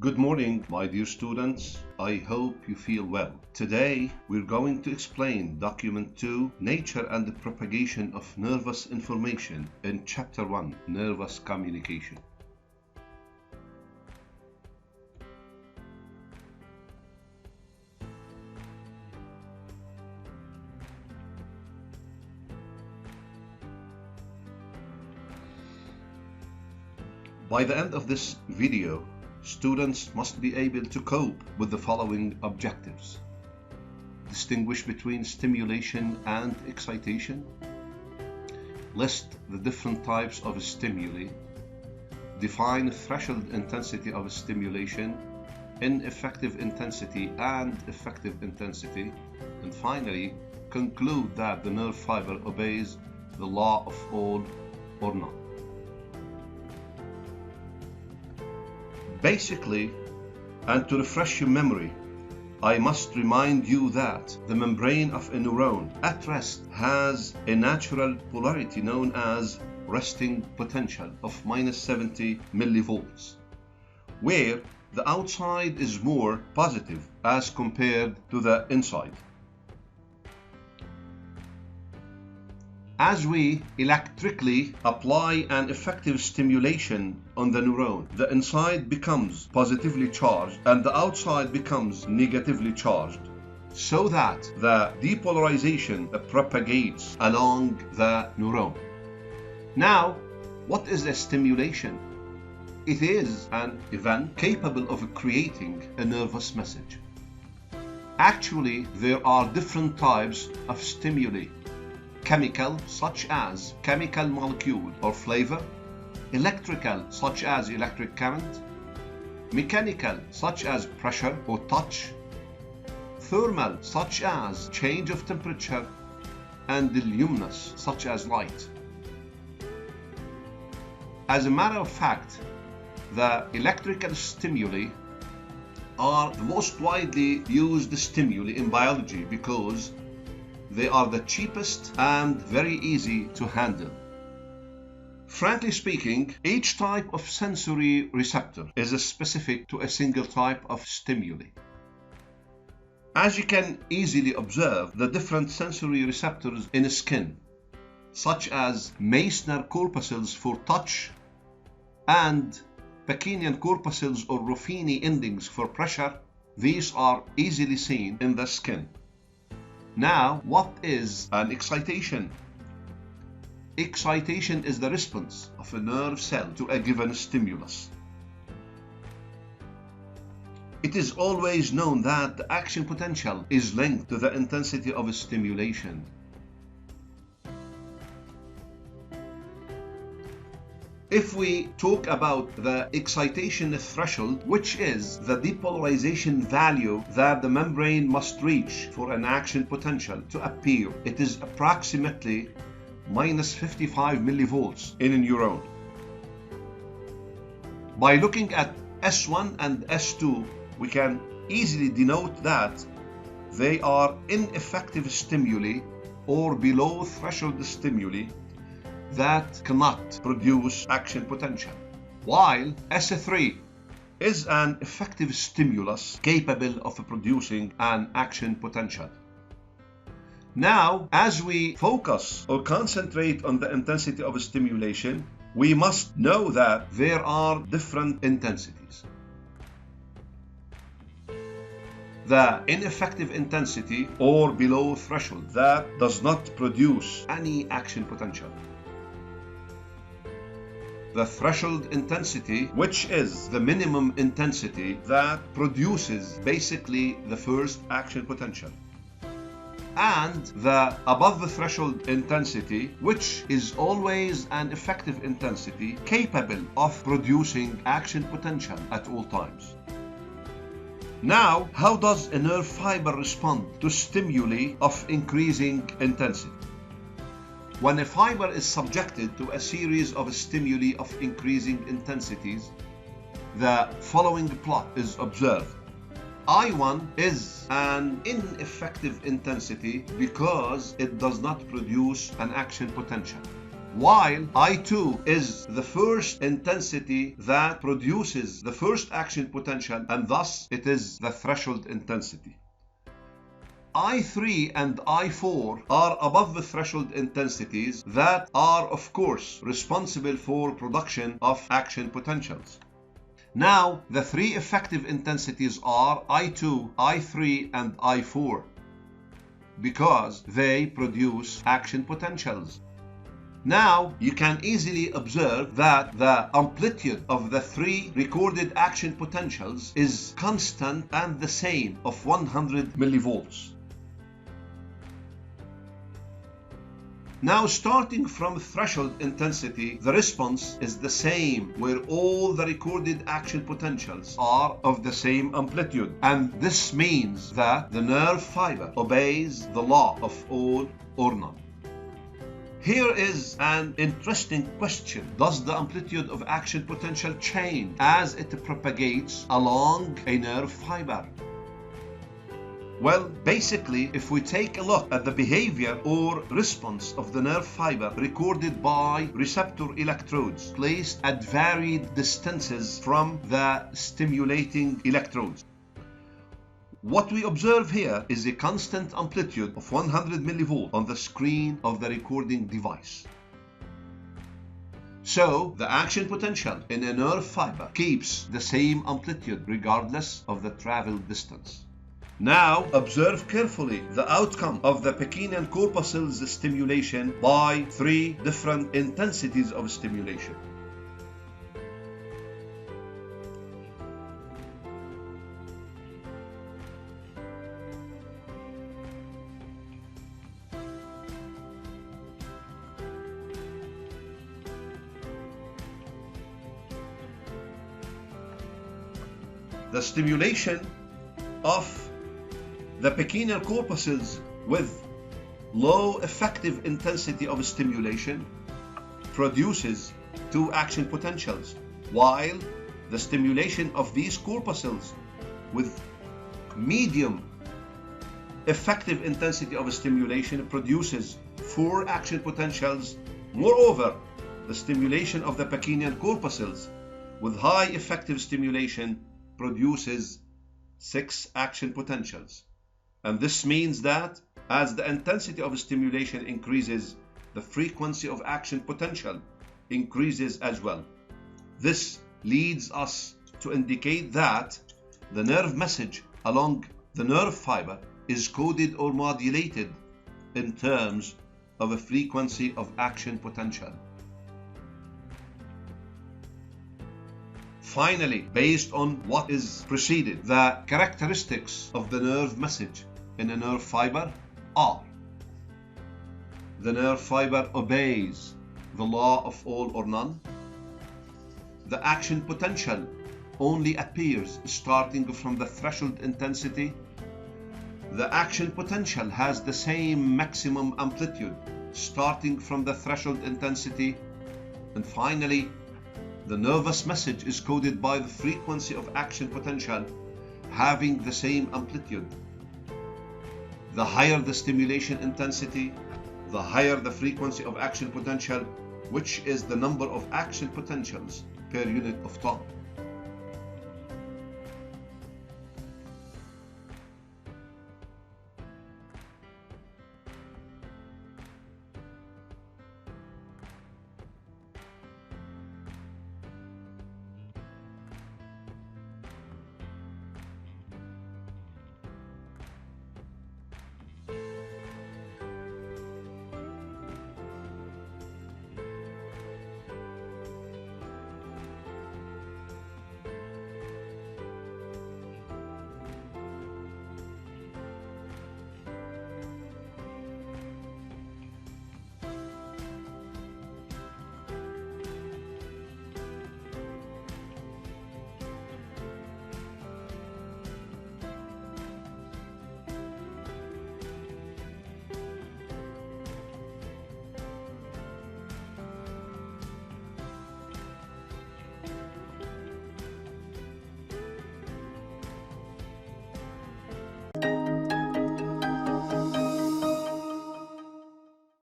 Good morning, my dear students. I hope you feel well. Today, we're going to explain Document 2, Nature and the Propagation of Nervous Information in Chapter 1, Nervous Communication. By the end of this video, students must be able to cope with the following objectives: distinguish between stimulation and excitation, list the different types of stimuli, define threshold intensity of stimulation, ineffective intensity and effective intensity, and finally conclude that the nerve fiber obeys the law of all or none. Basically, and to refresh your memory, I must remind you that the membrane of a neuron at rest has a natural polarity known as resting potential of -70 millivolts, where the outside is more positive as compared to the inside. As we electrically apply an effective stimulation on the neuron, the inside becomes positively charged and the outside becomes negatively charged, so that the depolarization propagates along the neuron. Now, what is a stimulation? It is an event capable of creating a nervous message. Actually, there are different types of stimuli: chemical, such as chemical molecule or flavor; electrical, such as electric current; mechanical, such as pressure or touch; thermal, such as change of temperature; and luminous, such as light. As a matter of fact, the electrical stimuli are the most widely used stimuli in biology because they are the cheapest and very easy to handle. Frankly speaking, each type of sensory receptor is specific to a single type of stimuli. As you can easily observe, the different sensory receptors in skin, such as Meissner corpuscles for touch and Pacinian corpuscles or Ruffini endings for pressure, these are easily seen in the skin. Now, what is an excitation? Excitation is the response of a nerve cell to a given stimulus. It is always known that the action potential is linked to the intensity of stimulation. If we talk about the excitation threshold, which is the depolarization value that the membrane must reach for an action potential to appear, it is approximately -55 millivolts in a neuron. By looking at S1 and S2, we can easily denote that they are ineffective stimuli or below threshold stimuli that cannot produce action potential, while S3 is an effective stimulus capable of producing an action potential. Now, as we focus or concentrate on the intensity of stimulation, we must know that there are different intensities. The ineffective intensity or below threshold that does not produce any action potential. The threshold intensity, which is the minimum intensity that produces basically the first action potential. And the above the threshold intensity, which is always an effective intensity capable of producing action potential at all times. Now, how does a nerve fiber respond to stimuli of increasing intensity? When a fiber is subjected to a series of stimuli of increasing intensities, the following plot is observed. I1 is an ineffective intensity because it does not produce an action potential. while I2 is the first intensity that produces the first action potential, and thus it is the threshold intensity. I3 and I4 are above the threshold intensities that are, of course, responsible for production of action potentials. Now, the three effective intensities are I2, I3, and I4 because they produce action potentials. Now, you can easily observe that the amplitude of the three recorded action potentials is constant and the same of 100 millivolts. Now, starting from threshold intensity, the response is the same where all the recorded action potentials are of the same amplitude, and this means that the nerve fiber obeys the law of all or none. Here is an interesting question. Does the amplitude of action potential change as it propagates along a nerve fiber? Well, basically, if we take a look at the behavior or response of the nerve fiber recorded by receptor electrodes placed at varied distances from the stimulating electrodes, what we observe here is a constant amplitude of 100 millivolts on the screen of the recording device. So, the action potential in a nerve fiber keeps the same amplitude regardless of the travel distance. Now, observe carefully the outcome of the pequeños corpuscles stimulation by three different intensities of stimulation. The stimulation of the pequeños corpuscles with low effective intensity of stimulation produces two action potentials, while the stimulation of these corpuscles with medium effective intensity of stimulation produces four action potentials. Moreover, the stimulation of the pequeños corpuscles with high effective stimulation produces six action potentials. And this means that as the intensity of stimulation increases, the frequency of action potential increases as well. This leads us to indicate that the nerve message along the nerve fiber is coded or modulated in terms of a frequency of action potential. Finally, based on what is preceded, the characteristics of the nerve message in a nerve fiber are: the nerve fiber obeys the law of all or none. The action potential only appears starting from the threshold intensity. The action potential has the same maximum amplitude starting from the threshold intensity. And finally, the nervous message is coded by the frequency of action potential having the same amplitude. The higher the stimulation intensity, the higher the frequency of action potential, which is the number of action potentials per unit of time.